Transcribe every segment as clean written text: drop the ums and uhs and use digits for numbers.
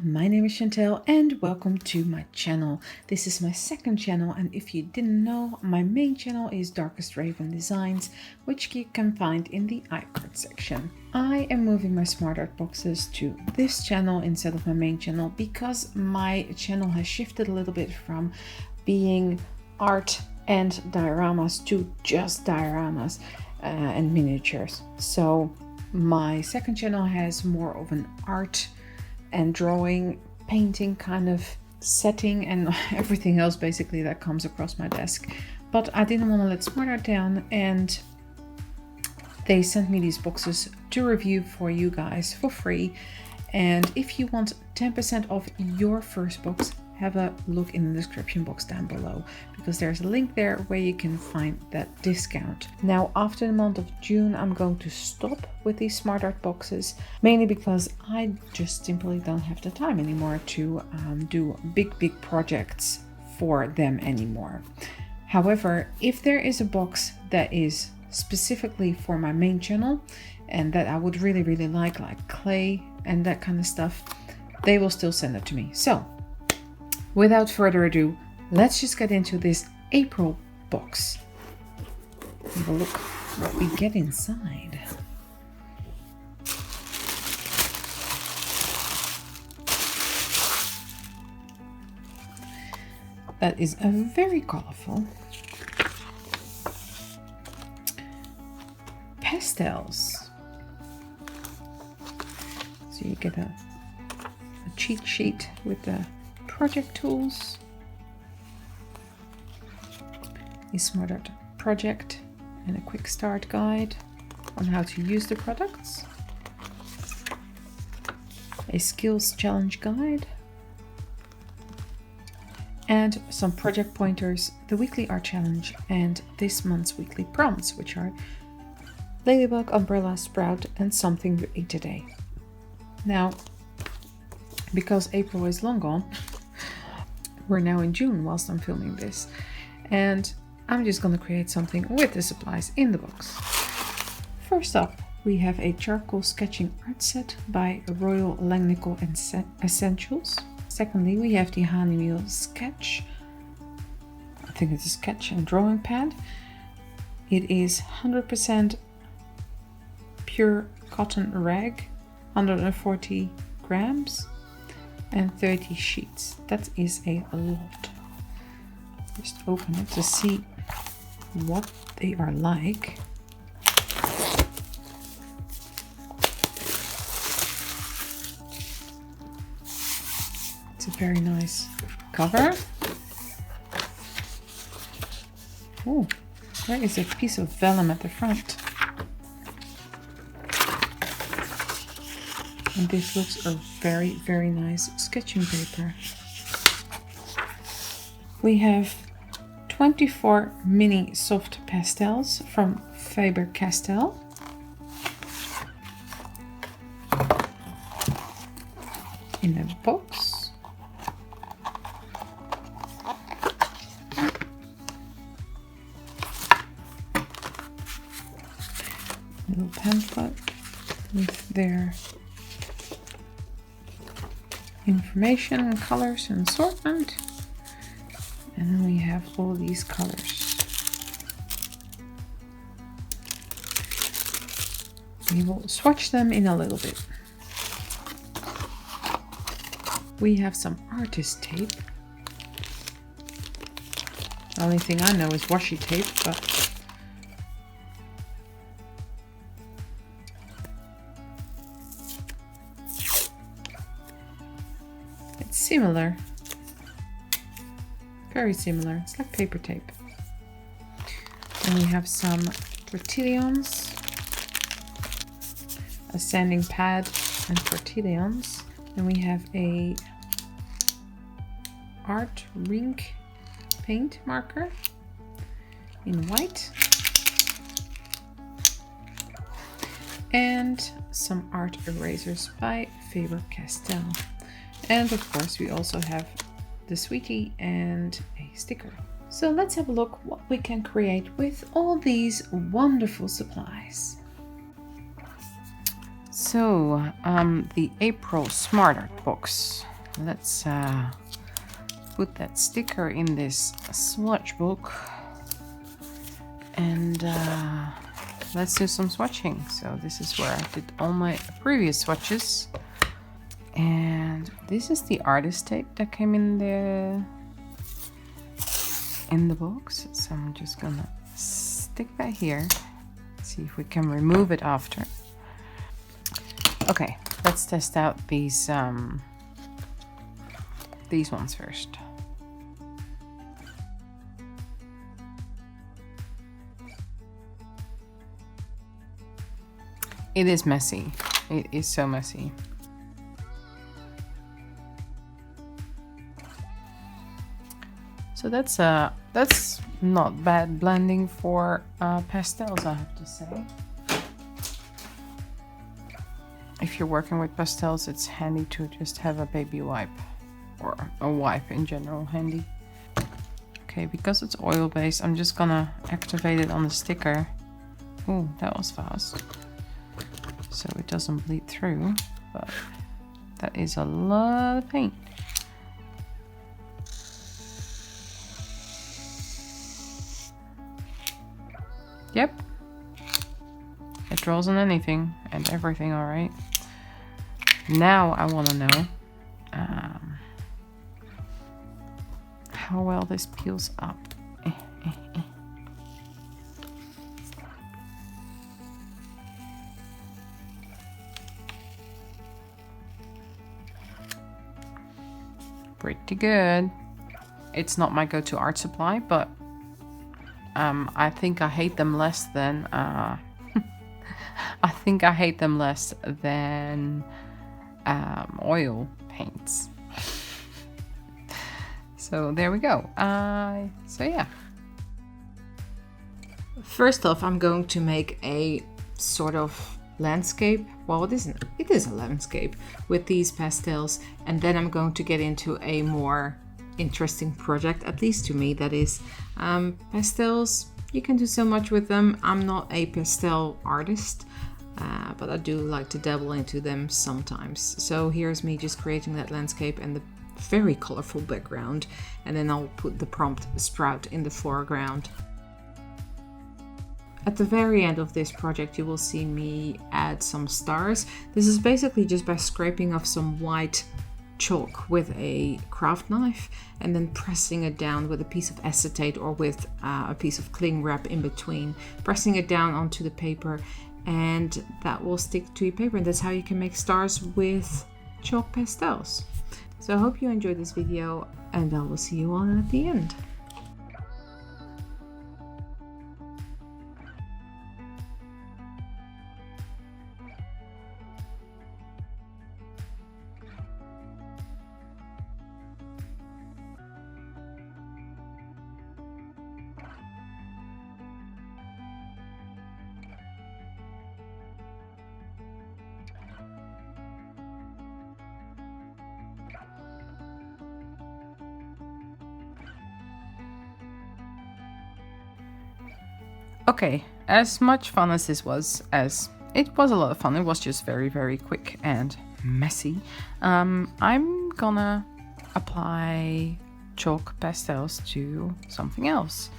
My name is Chantel and welcome to my channel. This is my second channel, and if you didn't know, my main channel is Darkest Raven Designs, which you can find in the iCard section. I am moving my smart art boxes to this channel instead of my main channel because my channel has shifted a little bit from being art and dioramas to just dioramas and miniatures. So my second channel has more of an art and drawing, painting kind of setting, and everything else basically that comes across my desk. But I didn't want to let Smart Art down, and they sent me these boxes to review for you guys for free. And if you want 10% off your first box, have a look in the description box down below, because there's a link there where you can find that discount. Now, after the month of June, I'm going to stop with these smart art boxes, mainly because I just simply don't have the time anymore to do big projects for them anymore. However, if there is a box that is specifically for my main channel and that I would really like clay and that kind of stuff, they will still send it to me. So without further ado, let's just get into this April box. Have a look what we get inside. That is a very colorful pastels. So you get a cheat sheet with the project tools, a smart art project, and a quick start guide on how to use the products, a skills challenge guide, and some project pointers, the weekly art challenge, and this month's weekly prompts, which are ladybug, umbrella, sprout, and something to eat today. Now, because April is long gone, we're now in June whilst I'm filming this, and I'm just going to create something with the supplies in the box. First up, we have a charcoal sketching art set by Royal Langnickel Essentials. Secondly, we have the Honeymeal sketch. I think it's a sketch and drawing pad. It is 100% pure cotton rag, 140 grams. And 30 sheets. That is a lot. Just open it to see what they are like. It's a very nice cover. Oh, there is a piece of vellum at the front. And this looks a very nice sketching paper. We have 24 mini soft pastels from Faber-Castell. In a box. A little pamphlet with their information and colors and assortment, and then we have all these colors. We will swatch them in a little bit. We have some artist tape. The only thing I know is washi tape, but similar, very similar. It's like paper tape. And we have some tortillons, a sanding pad and tortillons. And we have a art rink paint marker in white, and some art erasers by Faber-Castell. And of course, we also have the sweetie and a sticker. So let's have a look what we can create with all these wonderful supplies. So the April Smart Art box. let's put that sticker in this swatch book, and let's do some swatching. So this is where I did all my previous swatches, and this is the artist tape that came in the box. So I'm just gonna stick that here, see if we can remove it after. Okay, let's test out these ones first. It is messy. It is so messy. So that's not bad blending for pastels, I have to say. If you're working with pastels, it's handy to just have a baby wipe, or a wipe in general handy. Okay, because it's oil based, I'm just gonna activate it on the sticker. Oh, that was fast. So it doesn't bleed through, but that is a lot of paint. Yep, it draws on anything and everything, all right. Now I want to know how well this peels up. Pretty good. It's not my go-to art supply, but I think I hate them less than oil paints. So there we go. So yeah. First off, I'm going to make a sort of landscape. Well, it isn't. It is a landscape with these pastels, and then I'm going to get into a more interesting project, at least to me, that is pastels. You can do so much with them. I'm not a pastel artist, but I do like to dabble into them sometimes. So here's me just creating that landscape and the very colorful background, and then I'll put the prompt sprout in the foreground. At the very end of this project, you will see me add some stars. This is basically just by scraping off some white chalk with a craft knife and then pressing it down with a piece of acetate or with a piece of cling wrap in between, pressing it down onto the paper, and that will stick to your paper. And that's how you can make stars with chalk pastels. So I hope you enjoyed this video, and I will see you all at the end. Okay, as much fun as this was, as it was a lot of fun, it was just very, very quick and messy. I'm gonna apply chalk pastels to something else.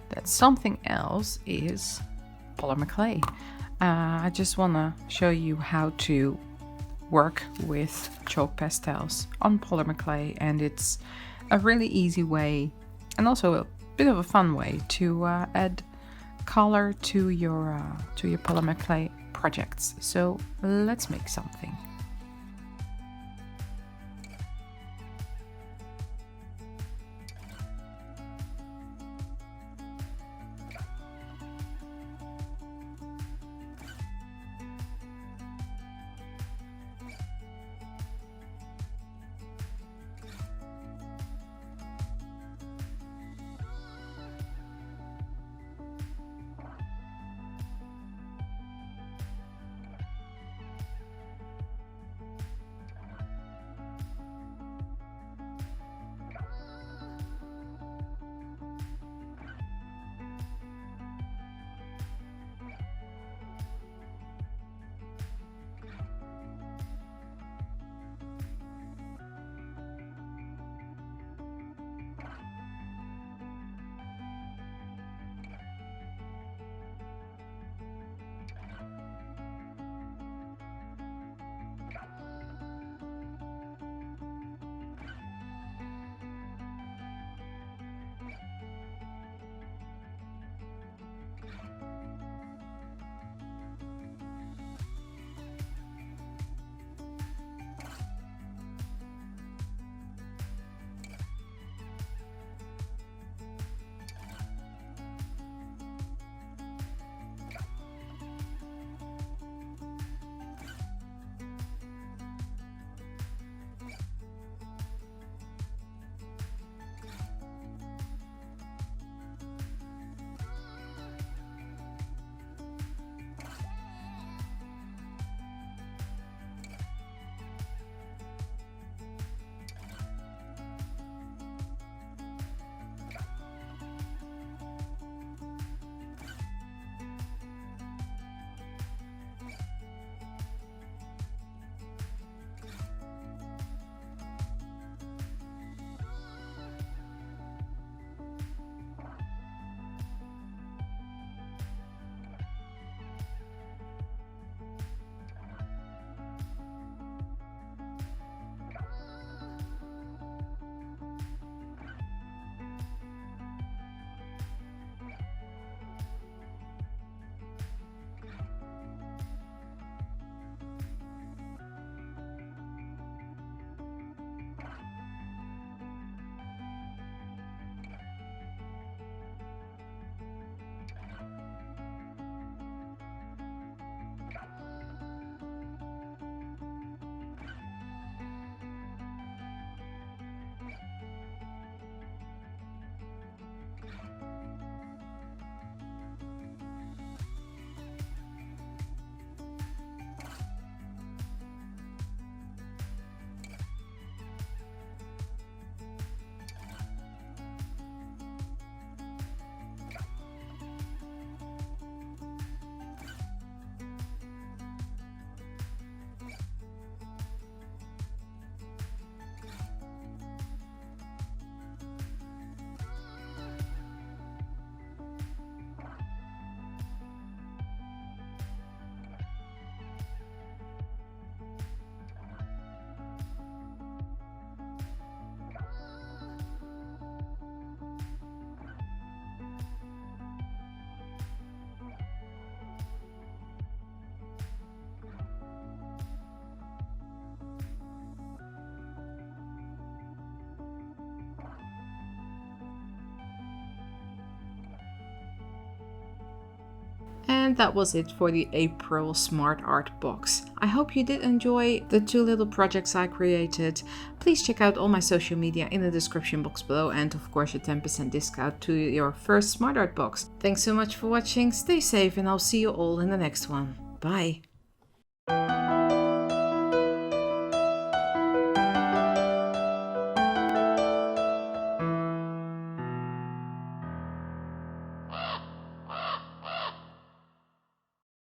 That something else is polymer clay. I just wanna show you how to work with chalk pastels on polymer clay, and it's a really easy way and also a bit of a fun way to add color to your polymer clay projects. So let's make something. And that was it for the April Smart Art box. I hope you did enjoy the 2 little projects I created. Please check out all my social media in the description box below, and of course a 10% discount to your first Smart Art box. Thanks so much for watching, stay safe, and I'll see you all in the next one. Bye!